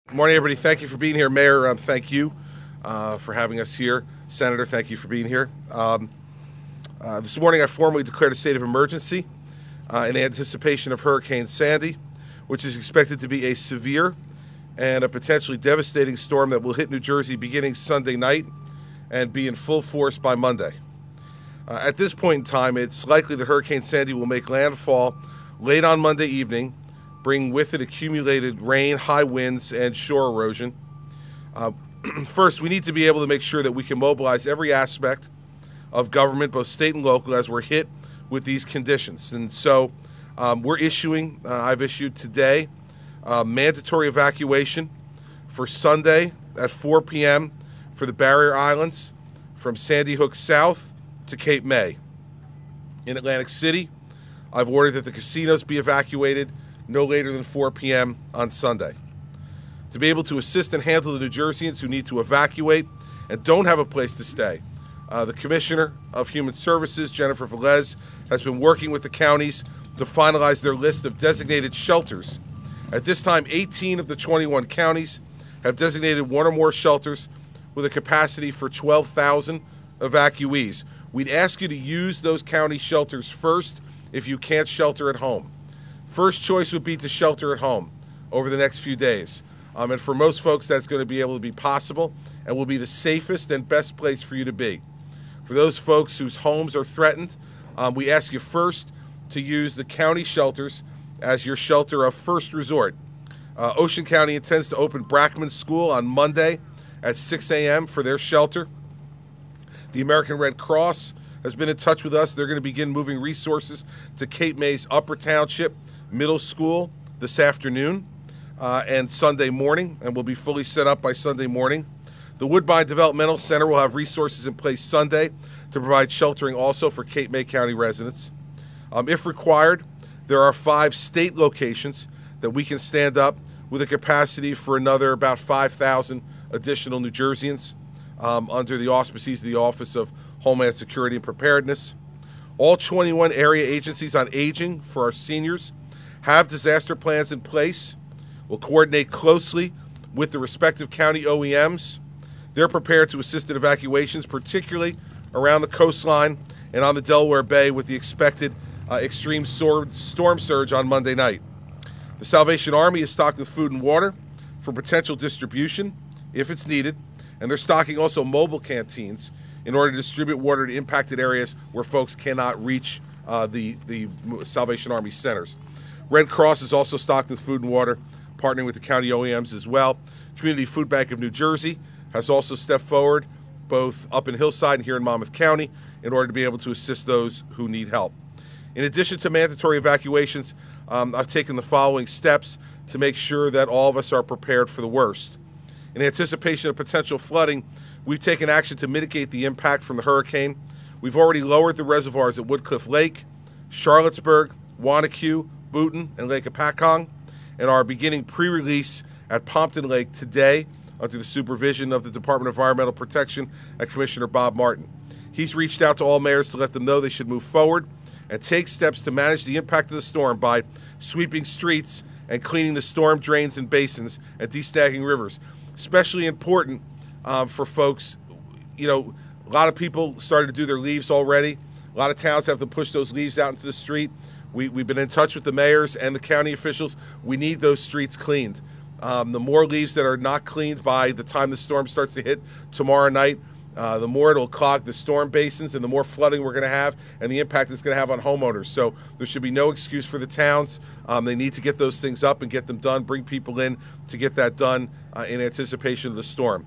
Good morning, everybody. Thank you for being here. Mayor, thank you for having us here. Senator, thank you for being here. This morning I formally declared a state of emergency in anticipation of Hurricane Sandy, which is expected to be a severe and a potentially devastating storm that will hit New Jersey beginning Sunday night and be in full force by Monday. At this point in time, it's likely that Hurricane Sandy will make landfall late on Monday evening, bring with it accumulated rain, high winds, and shore erosion. First, we need to be able to make sure that we can mobilize every aspect of government, both state and local, as we're hit with these conditions. And so I've issued today mandatory evacuation for Sunday at 4 p.m. for the barrier islands from Sandy Hook south to Cape May. In Atlantic City, I've ordered that the casinos be evacuated no later than 4 p.m. on Sunday. To be able to assist and handle the New Jerseyans who need to evacuate and don't have a place to stay, the Commissioner of Human Services, Jennifer Velez, has been working with the counties to finalize their list of designated shelters. At this time, 18 of the 21 counties have designated one or more shelters with a capacity for 12,000 evacuees. We'd ask you to use those county shelters first if you can't shelter at home. First choice would be to shelter at home over the next few days. And for most folks, that's going to be able to be possible and will be the safest and best place for you to be. For those folks whose homes are threatened, we ask you first to use the county shelters as your shelter of first resort. Ocean County intends to open Brackman School on Monday at 6 a.m. for their shelter. The American Red Cross has been in touch with us. They're going to begin moving resources to Cape May's Upper Township Middle School this afternoon and Sunday morning, and will be fully set up by Sunday morning. The Woodbine Developmental Center will have resources in place Sunday to provide sheltering also for Cape May County residents. If required, there are 5 state locations that we can stand up with a capacity for another about 5,000 additional New Jerseyans under the auspices of the Office of Homeland Security and Preparedness. All 21 area agencies on aging for our seniors have disaster plans in place. We'll coordinate closely with the respective county OEMs. They're prepared to assist in evacuations, particularly around the coastline and on the Delaware Bay with the expected extreme storm surge on Monday night. The Salvation Army is stocked with food and water for potential distribution if it's needed, and they're stocking also mobile canteens in order to distribute water to impacted areas where folks cannot reach the Salvation Army centers. Red Cross is also stocked with food and water, partnering with the county OEMs as well. Community Food Bank of New Jersey has also stepped forward, both up in Hillside and here in Monmouth County, in order to be able to assist those who need help. In addition to mandatory evacuations, I've taken the following steps to make sure that all of us are prepared for the worst. In anticipation of potential flooding, we've taken action to mitigate the impact from the hurricane. We've already lowered the reservoirs at Woodcliff Lake, Charlotteburg, Wanaque, Boonton, and Lake Hopatcong, and are beginning pre-release at Pompton Lake today under the supervision of the Department of Environmental Protection and Commissioner Bob Martin. He's reached out to all mayors to let them know they should move forward and take steps to manage the impact of the storm by sweeping streets and cleaning the storm drains and basins and destagging rivers. Especially important for folks, a lot of people started to do their leaves already. A lot of towns have to push those leaves out into the street. We've been in touch with the mayors and the county officials. We need those streets cleaned. The more leaves that are not cleaned by the time the storm starts to hit tomorrow night, the more it'll clog the storm basins and the more flooding we're going to have and the impact it's going to have on homeowners. So there should be no excuse for the towns. They need to get those things up and get them done, bring people in to get that done in anticipation of the storm.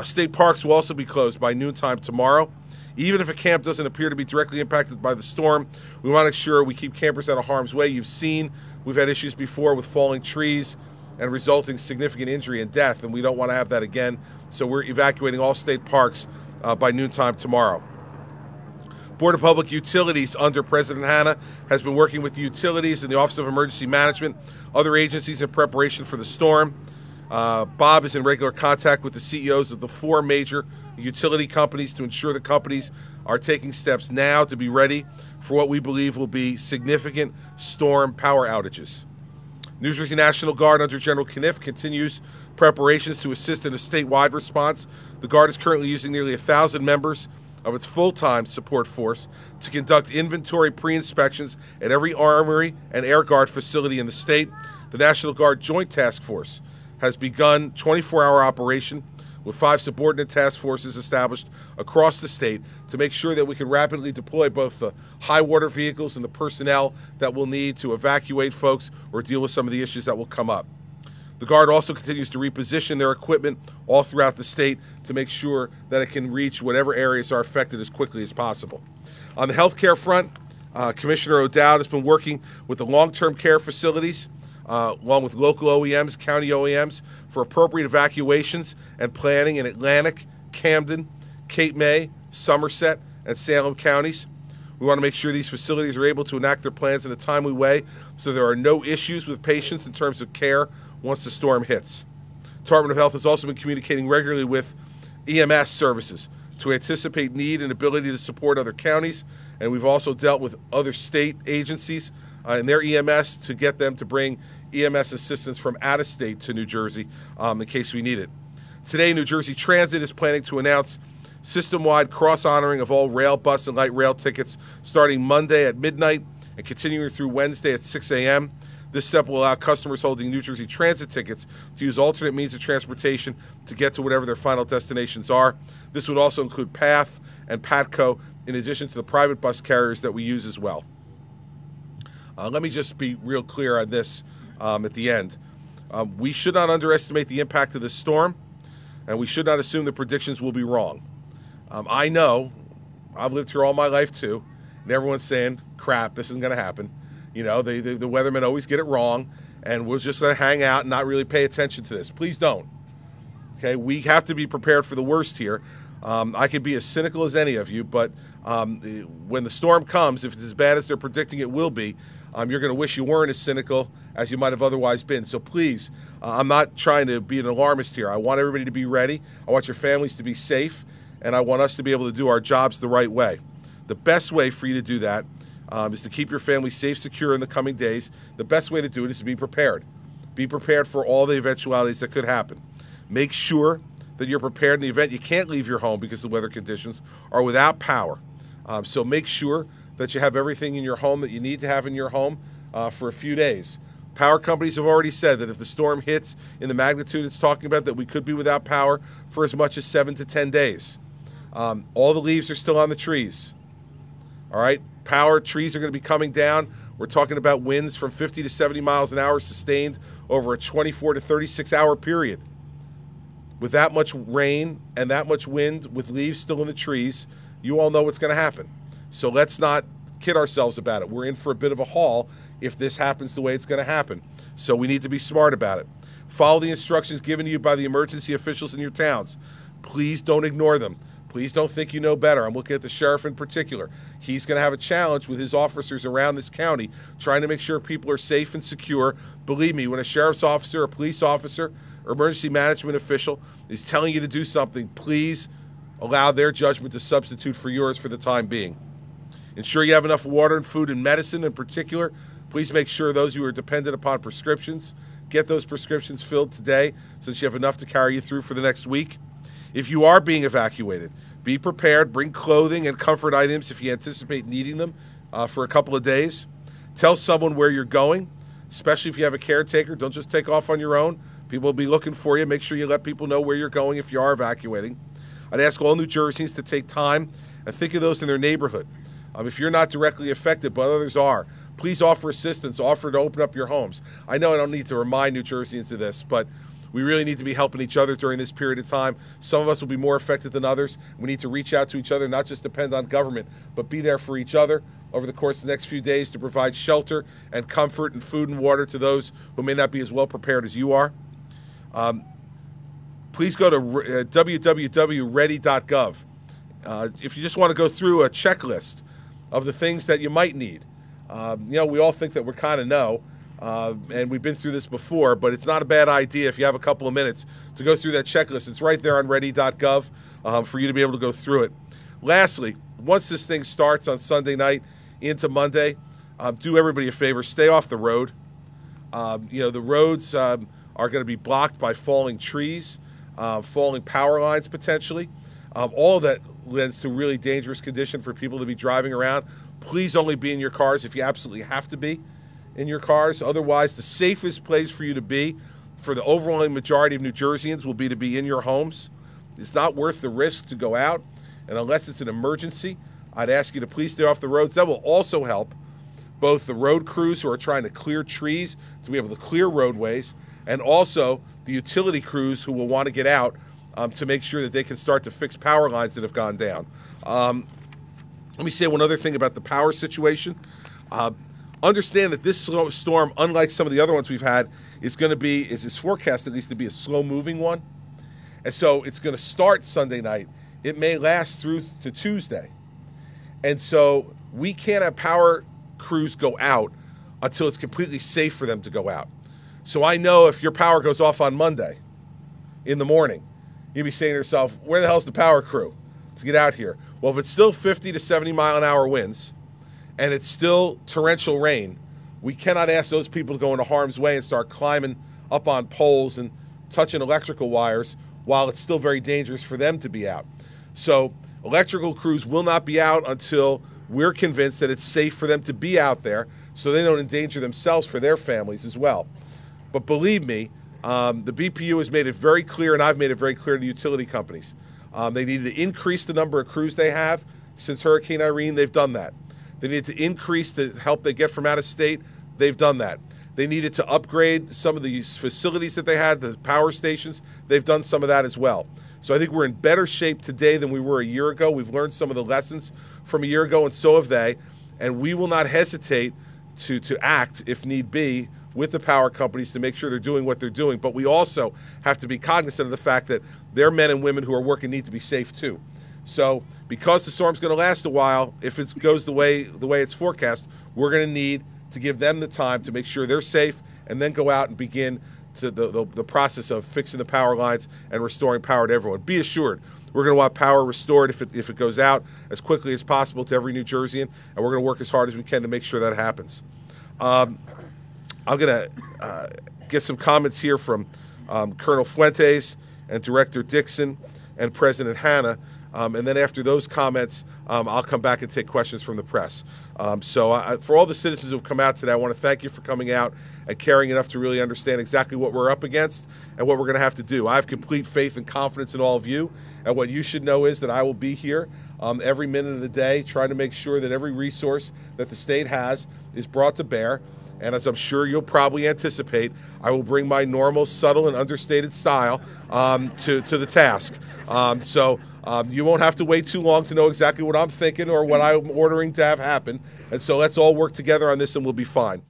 State parks will also be closed by noontime tomorrow. Even if a camp doesn't appear to be directly impacted by the storm, we want to ensure we keep campers out of harm's way. You've seen we've had issues before with falling trees and resulting significant injury and death, and we don't want to have that again. So we're evacuating all state parks by noontime tomorrow. Board of Public Utilities under President Hanna has been working with the utilities and the Office of Emergency Management, other agencies in preparation for the storm. Bob is in regular contact with the CEOs of the 4 major utility companies to ensure the companies are taking steps now to be ready for what we believe will be significant storm power outages. New Jersey National Guard under General Kniff continues preparations to assist in a statewide response. The Guard is currently using nearly 1,000 members of its full-time support force to conduct inventory pre-inspections at every Armory and Air Guard facility in the state. The National Guard Joint Task Force has begun 24-hour operation with 5 subordinate task forces established across the state to make sure that we can rapidly deploy both the high water vehicles and the personnel that we'll need to evacuate folks or deal with some of the issues that will come up. The Guard also continues to reposition their equipment all throughout the state to make sure that it can reach whatever areas are affected as quickly as possible. On the healthcare front, Commissioner O'Dowd has been working with the long-term care facilities, along with local OEMs, county OEMs, for appropriate evacuations and planning in Atlantic, Camden, Cape May, Somerset, and Salem counties. We want to make sure these facilities are able to enact their plans in a timely way so there are no issues with patients in terms of care once the storm hits. Department of Health has also been communicating regularly with EMS services to anticipate need and ability to support other counties, and we've also dealt with other state agencies and their EMS to get them to bring EMS assistance from out of state to New Jersey in case we need it. Today, New Jersey Transit is planning to announce system-wide cross-honoring of all rail, bus, and light rail tickets starting Monday at midnight and continuing through Wednesday at 6 a.m. This step will allow customers holding New Jersey Transit tickets to use alternate means of transportation to get to whatever their final destinations are. This would also include PATH and PATCO, in addition to the private bus carriers that we use as well. Let me just be real clear on this at the end. We should not underestimate the impact of this storm, and we should not assume the predictions will be wrong. I know, I've lived here all my life too, and everyone's saying, crap, this isn't going to happen. You know, the weathermen always get it wrong, and we're just going to hang out and not really pay attention to this. Please don't. Okay, we have to be prepared for the worst here. I can be as cynical as any of you, but when the storm comes, if it's as bad as they're predicting it will be, you're going to wish you weren't as cynical as you might have otherwise been. So please, I'm not trying to be an alarmist here. I want everybody to be ready. I want your families to be safe, and I want us to be able to do our jobs the right way. The best way for you to do that is to keep your family safe, secure in the coming days. The best way to do it is to be prepared. Be prepared for all the eventualities that could happen. Make sure that you're prepared in the event you can't leave your home because the weather conditions are without power. So make sure that you have everything in your home that you need to have in your home for a few days. Power companies have already said that if the storm hits in the magnitude it's talking about, that we could be without power for as much as 7 to 10 days. All the leaves are still on the trees. All right, trees are going to be coming down. We're talking about winds from 50 to 70 miles an hour sustained over a 24 to 36 hour period. With that much rain and that much wind with leaves still in the trees, you all know what's going to happen. So let's not kid ourselves about it. We're in for a bit of a haul if this happens the way it's going to happen. So we need to be smart about it. Follow the instructions given to you by the emergency officials in your towns. Please don't ignore them. Please don't think you know better. I'm looking at the sheriff in particular. He's going to have a challenge with his officers around this county trying to make sure people are safe and secure. Believe me, when a sheriff's officer, a police officer, or emergency management official is telling you to do something, please allow their judgment to substitute for yours for the time being. Ensure you have enough water and food and medicine in particular. Please make sure those who are dependent upon prescriptions get those prescriptions filled today so that you have enough to carry you through for the next week. If you are being evacuated, be prepared. Bring clothing and comfort items if you anticipate needing them for a couple of days. Tell someone where you're going, especially if you have a caretaker. Don't just take off on your own. People will be looking for you. Make sure you let people know where you're going if you are evacuating. I'd ask all New Jerseyans to take time and think of those in their neighborhood. If you're not directly affected, but others are, please offer assistance. Offer to open up your homes. I know I don't need to remind New Jerseyans of this, but we really need to be helping each other during this period of time. Some of us will be more affected than others. We need to reach out to each other, not just depend on government, but be there for each other over the course of the next few days to provide shelter and comfort and food and water to those who may not be as well prepared as you are. Please go to www.ready.gov. If you just want to go through a checklist of the things that you might need. We all think that we kind of know, and we've been through this before, but it's not a bad idea if you have a couple of minutes to go through that checklist. It's right there on ready.gov for you to be able to go through it. Lastly, once this thing starts on Sunday night into Monday, do everybody a favor. Stay off the road. The roads are going to be blocked by falling trees, falling power lines potentially. All that lends to really dangerous condition for people to be driving around. Please only be in your cars if you absolutely have to be in your cars. Otherwise, the safest place for you to be for the overwhelming majority of New Jerseyans will be to be in your homes. It's not worth the risk to go out, and unless it's an emergency, I'd ask you to please stay off the roads. That will also help both the road crews who are trying to clear trees to be able to clear roadways, and also the utility crews who will want to get out to make sure that they can start to fix power lines that have gone down. Let me say one other thing about the power situation. Understand that this storm, unlike some of the other ones we've had, is forecast at least to be a slow-moving one. And so it's going to start Sunday night. It may last through to Tuesday. And so we can't have power crews go out until it's completely safe for them to go out. So I know if your power goes off on Monday in the morning, you'll be saying to yourself, where the hell's the power crew to get out here? Well, if it's still 50 to 70 mile an hour winds and it's still torrential rain, we cannot ask those people to go into harm's way and start climbing up on poles and touching electrical wires while it's still very dangerous for them to be out. So electrical crews will not be out until we're convinced that it's safe for them to be out there so they don't endanger themselves for their families as well. But believe me, the BPU has made it very clear, and I've made it very clear to the utility companies. They needed to increase the number of crews they have. Since Hurricane Irene, they've done that. They needed to increase the help they get from out of state. They've done that. They needed to upgrade some of these facilities that they had, the power stations. They've done some of that as well. So I think we're in better shape today than we were a year ago. We've learned some of the lessons from a year ago, and so have they. And we will not hesitate to act, if need be, with the power companies to make sure they're doing what they're doing. But we also have to be cognizant of the fact that their men and women who are working need to be safe too. So because the storm's going to last a while, if it goes the way it's forecast, we're going to need to give them the time to make sure they're safe and then go out and begin to the process of fixing the power lines and restoring power to everyone. Be assured, we're going to want power restored if it goes out as quickly as possible to every New Jerseyan, and we're going to work as hard as we can to make sure that happens. I'm going to get some comments here from Colonel Fuentes and Director Dixon and President Hanna, and then after those comments, I'll come back and take questions from the press. So for all the citizens who have come out today, I want to thank you for coming out and caring enough to really understand exactly what we're up against and what we're going to have to do. I have complete faith and confidence in all of you, and what you should know is that I will be here every minute of the day trying to make sure that every resource that the state has is brought to bear. And as I'm sure you'll probably anticipate, I will bring my normal, subtle, and understated style to the task. So you won't have to wait too long to know exactly what I'm thinking or what I'm ordering to have happen. And so let's all work together on this and we'll be fine.